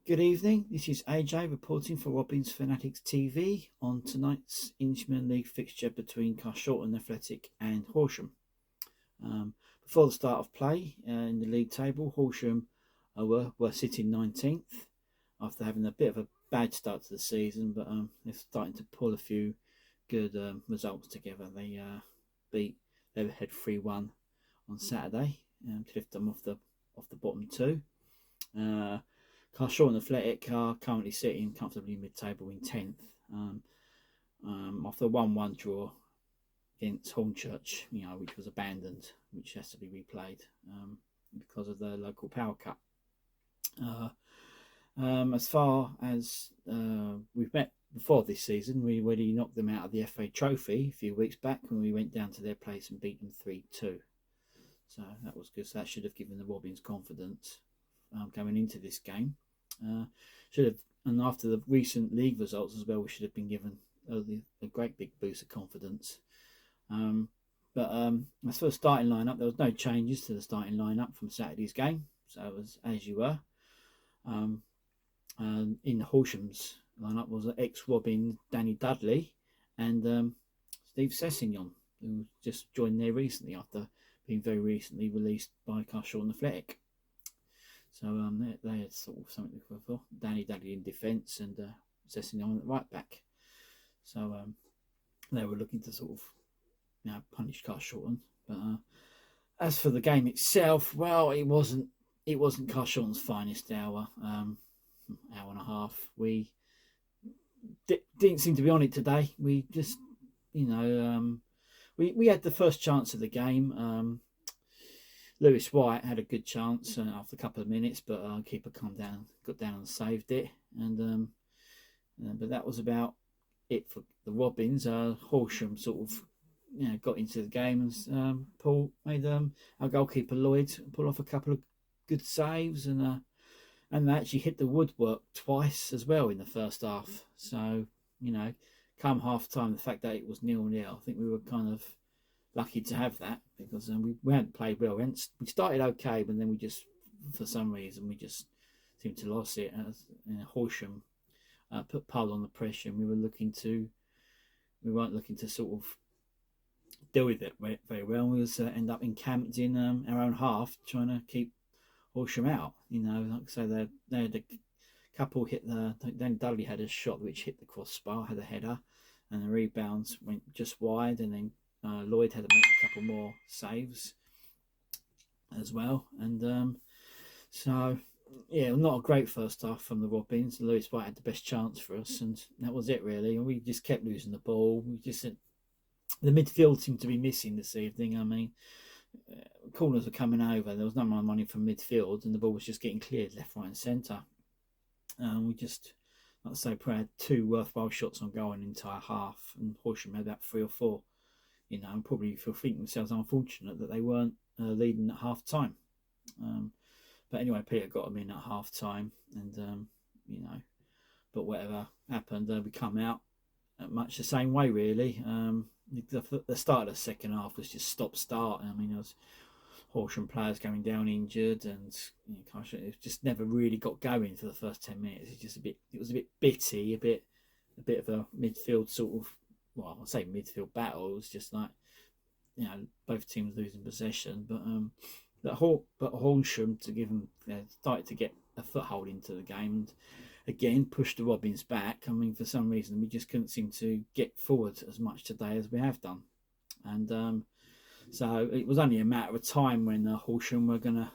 Good evening, this is AJ reporting for Robin's Fanatics TV on tonight's Isthmian League fixture between Carshalton Athletic and Horsham. Before the start of play in the league table, Horsham were sitting 19th after having a bit of a bad start to the season, but they're starting to pull a few good results together. They beat Leatherhead 3-1 on Saturday to lift them off the bottom two. Carshalton Athletic are currently sitting comfortably mid-table in 10th after a 1-1 draw against Hornchurch, which was abandoned, which has to be replayed because of the local power cut. As far as we've met before this season, we already knocked them out of the FA Trophy a few weeks back when we went down to their place and beat them 3-2. So that was good. So that should have given the Robins confidence going into this game. And after the recent league results as well, we should have been given a great big boost of confidence. But as for the starting lineup, there was no changes to the starting lineup from Saturday's game, so it was as you were. In Horsham's lineup was ex-Robin Danny Dudley and Steve Sessignon, who just joined there recently after being very recently released by Carshalton Athletic. So they had sort of something to go for. Danny Dudley in defence and Sessignon at right back. So they were looking to sort of punish Carshalton. But as for the game itself, well, it wasn't Carshalton's finest hour. Hour and a half. We didn't seem to be on it today. We just, we had the first chance of the game. Lewis White had a good chance after a couple of minutes, but keeper got down and saved it. And but that was about it for the Robins. Horsham sort of got into the game, and Paul made our goalkeeper Lloyd pull off a couple of good saves, and they actually hit the woodwork twice as well in the first half. So come half time, the fact that it was 0-0, I think we were kind of lucky to have that, because we hadn't played well. We started okay, but then we just, for some reason, we just seemed to lose it. Horsham put Paul on the pressure, and we weren't looking to sort of deal with it very well. We was end up encamped in our own half, trying to keep Horsham out. Like I say, they had a couple hit then Dudley had a shot which hit the crossbar, had a header, and the rebounds went just wide, and then Lloyd had to make a couple more saves as well. And so not a great first half from the Robins. Lewis White had the best chance for us, and that was it really. And we just kept losing the ball. The midfield seemed to be missing this evening. I mean, corners were coming over. There was no more money from midfield, and the ball was just getting cleared left, right, and centre. We just, like I say, probably had two worthwhile shots on goal in the entire half, and Horsham had about 3 or 4. And probably feel thinking themselves unfortunate that they weren't leading at half time. But anyway, Peter got them in at half time, and but whatever happened, we come out much the same way really. The start of the second half was just stop-start. I mean, there was Horsham players going down injured, and it just never really got going for the first 10 minutes. It was a bit bitty, a bit of a midfield sort of. Well, I say midfield battle. It was just like, both teams losing possession, but Horsham to give them started to get a foothold into the game, and again pushed the Robins back. I mean, for some reason we just couldn't seem to get forward as much today as we have done, and so it was only a matter of time when Horsham were gonna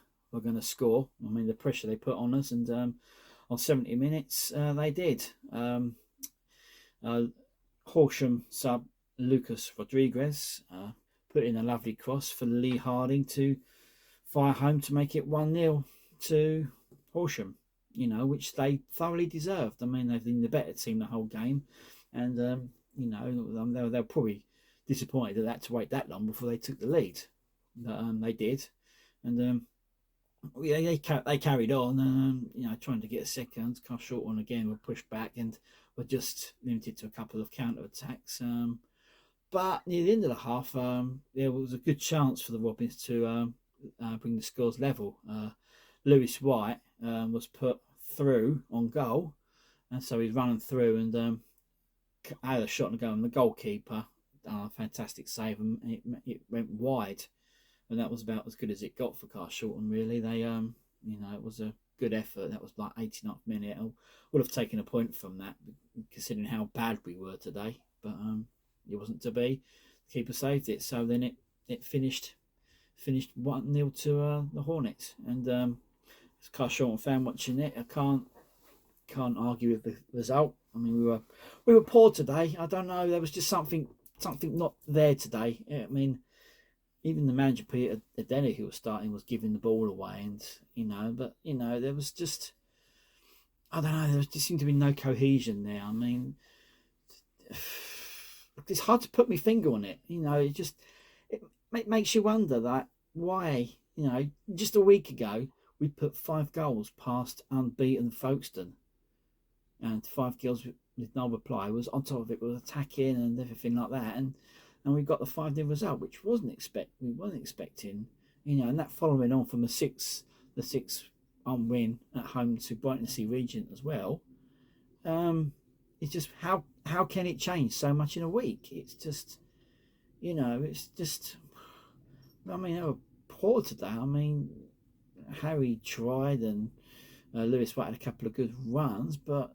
score. I mean, the pressure they put on us, and on 70 minutes they did. Horsham sub Lucas Rodriguez put in a lovely cross for Lee Harding to fire home to make it 1-0 to Horsham, which they thoroughly deserved. I mean, they've been the better team the whole game, and they were probably disappointed that they had to wait that long before they took the lead, but they did, and they carried on, trying to get a second. Carshalton again were pushed back and were just limited to a couple of counter attacks. But near the end of the half, there was a good chance for the Robins to bring the scores level. Lewis White was put through on goal, and so he's running through and had a shot and go, and the goalkeeper done a fantastic save, and it went wide, and that was about as good as it got for Carshalton. Really, they you know, it was a good effort. That was like 89th minute. I would have taken a point from that, considering how bad we were today, but it wasn't to be. The keeper saved it, so then it finished 1-0 to the Hornets, and as a Carshalton fan watching it, I can't argue with the result. I mean, we were poor today. I don't know. There was just something not there today. I mean, even the manager Peter Adeni, who was starting, was giving the ball away, and you know, but you know, there was just, I don't know. There just seemed to be no cohesion there. I mean, it's hard to put my finger on it. You know, it makes you wonder that why. You know, just a week ago we put 5 goals past unbeaten Folkestone, and 5 goals with no reply. Was on top of it, was attacking and everything like that, and we got the 5-0 result, which we wasn't expecting, you know, and that following on from the 6 win at home to Brighton Sea Regent as well. It's just how can it change so much in a week? It's just, you know, it's just, I mean, they were poor today. I mean, Harry tried, and Lewis White had a couple of good runs, but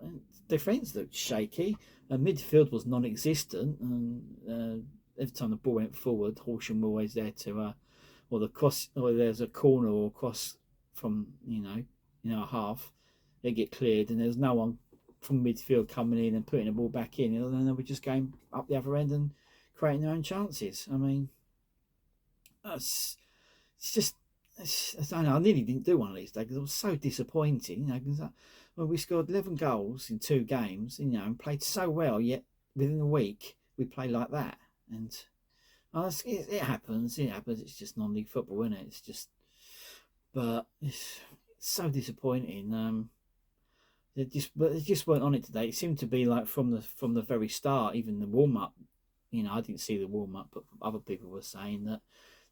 defence looked shaky. Midfield was non-existent, and every time the ball went forward, Horsham were always there to, or the cross, or there's a corner or cross from a half, they get cleared, and there's no one from midfield coming in and putting the ball back in, and then they were just going up the other end and creating their own chances. I mean, it's just. I don't know. I nearly didn't do one of these days because it was so disappointing. You know, because we scored 11 goals in 2 games, you know, and played so well. Yet within a week we play like that, and it happens. It happens. It's just non-league football, isn't it? It's just, but it's so disappointing. They just weren't on it today. It seemed to be like from the very start, even the warm up. You know, I didn't see the warm up, but other people were saying that.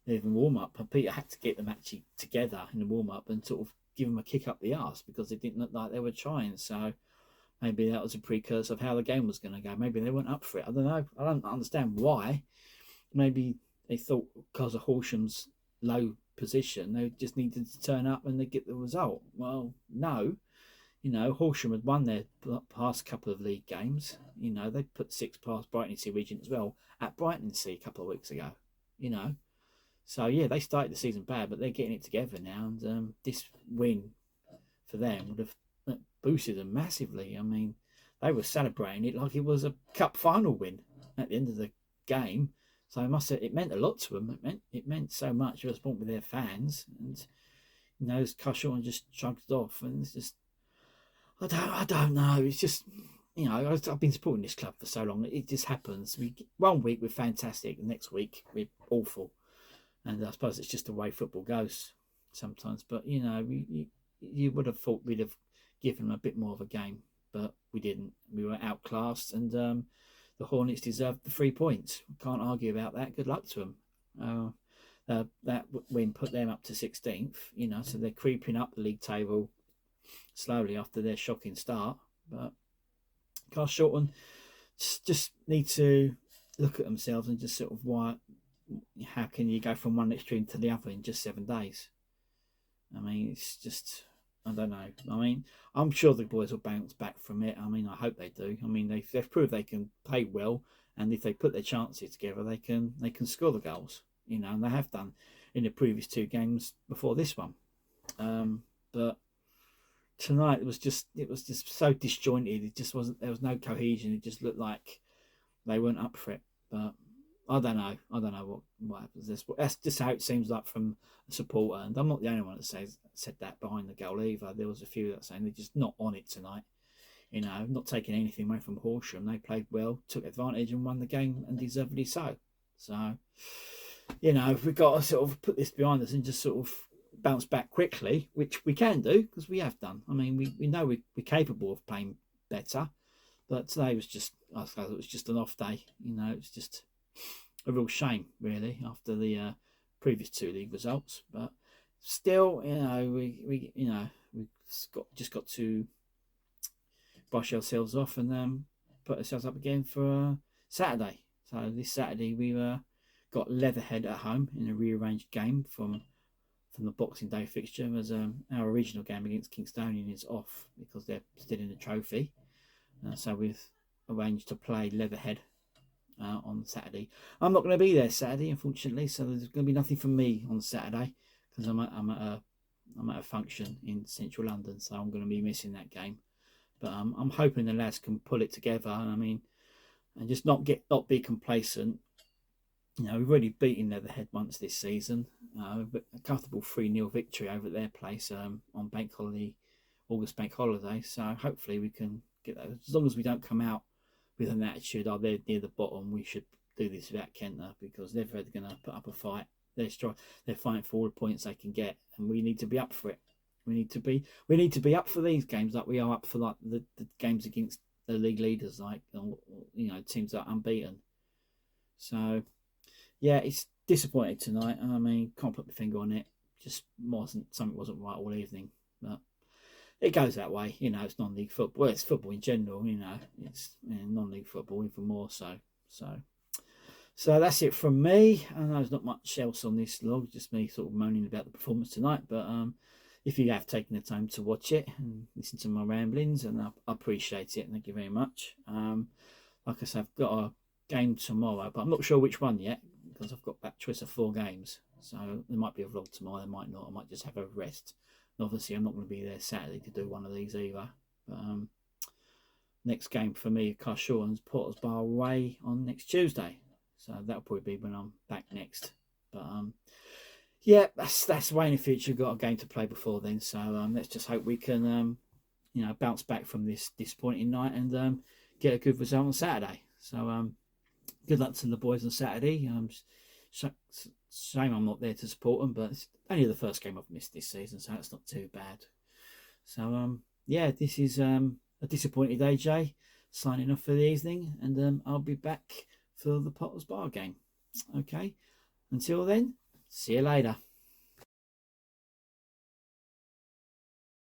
Even warm up, and Peter had to get them actually together in the warm up and sort of give them a kick up the arse because they didn't look like they were trying. So maybe that was a precursor of how the game was going to go. Maybe they weren't up for it. I don't know. I don't understand why. Maybe they thought because of Horsham's low position, they just needed to turn up and they get the result. Well, no. You know, Horsham had won their past couple of league games. You know, they put 6 past Brighton Sea Regent as well at Brighton Sea a couple of weeks ago. You know. So, yeah, they started the season bad, but they're getting it together now. And this win for them would have boosted them massively. I mean, they were celebrating it like it was a cup final win at the end of the game. So it meant a lot to them. It meant so much. It was with their fans. And, you know, Carshalton just shrugged it off. And it's just, I don't know. It's just, you know, I've been supporting this club for so long. It just happens. One week we're fantastic. The next week we're awful. And I suppose it's just the way football goes sometimes. But, you know, you would have thought we'd have given them a bit more of a game. But we didn't. We were outclassed. And the Hornets deserved the 3 points. Can't argue about that. Good luck to them. That win put them up to 16th. You know, so they're creeping up the league table slowly after their shocking start. But Carshalton just need to look at themselves and just sort of how can you go from one extreme to the other in just 7 days? I mean, it's just, I don't know. I mean, I'm sure the boys will bounce back from it. I mean, I hope they do. I mean, they've proved they can play well, and if they put their chances together, they can score the goals. You know, and they have done in the previous 2 games before this one. But tonight it was just so disjointed. It just wasn't. There was no cohesion. It just looked like they weren't up for it. But I don't know what happens. That's just how it seems like from a supporter, and I'm not the only one that said that behind the goal either. There was a few that were saying they're just not on it tonight. You know, not taking anything away from Horsham. They played well, took advantage, and won the game, and deservedly so. So, you know, we've got to sort of put this behind us and just sort of bounce back quickly, which we can do because we have done. I mean, we know we're capable of playing better, but today was just, I suppose it was just an off day. You know, it's just a real shame, really, after the previous 2 league results. But still, you know, we've just got to brush ourselves off and put ourselves up again for Saturday. So this Saturday we got Leatherhead at home in a rearranged game from the Boxing Day fixture, as our original game against Kingstonian is off because they're still in the trophy. So we've arranged to play Leatherhead on Saturday. I'm not going to be there Saturday, unfortunately, so there's going to be nothing from me on Saturday because I'm at a function in central London, so I'm going to be missing that game. But I'm hoping the lads can pull it together. I mean, and just not be complacent. You know, we've already beaten Leatherhead once this season. A comfortable 3-0 victory over at their place on August bank holiday. So hopefully we can get that. As long as we don't come out with an attitude, they're near the bottom, we should do this without Kentner, because they're going to put up a fight. They're fighting for all the points they can get, and we need to be up for it. We need to be up for these games like we are up for like the games against the league leaders, like, you know, teams that are unbeaten. So yeah, it's disappointing tonight. I mean, can't put my finger on it. Just something wasn't right all evening. But it goes that way, you know. It's non-league football. Well, it's football in general, you know. It's non-league football even more so. So that's it from me. I know there's not much else on this log, just me sort of moaning about the performance tonight. But if you have taken the time to watch it and listen to my ramblings, and I appreciate it. Thank you very much. Like I said, I've got a game tomorrow, but I'm not sure which one yet, because I've got that choice of 4 games. So there might be a vlog tomorrow, there might not. I might just have a rest. And obviously, I'm not going to be there Saturday to do one of these either. But next game for me at Carshalton's Porters Bar away on next Tuesday. So that'll probably be when I'm back next. But yeah, that's way in the future. We've got a game to play before then. So let's just hope we can you know, bounce back from this disappointing night and get a good result on Saturday. So good luck to the boys on Saturday. Shame I'm not there to support them, but it's only the first game I've missed this season, so it's not too bad. So yeah, this is a disappointed AJ signing off for the evening, and I'll be back for the Potters Bar game. Okay, until then, see you later.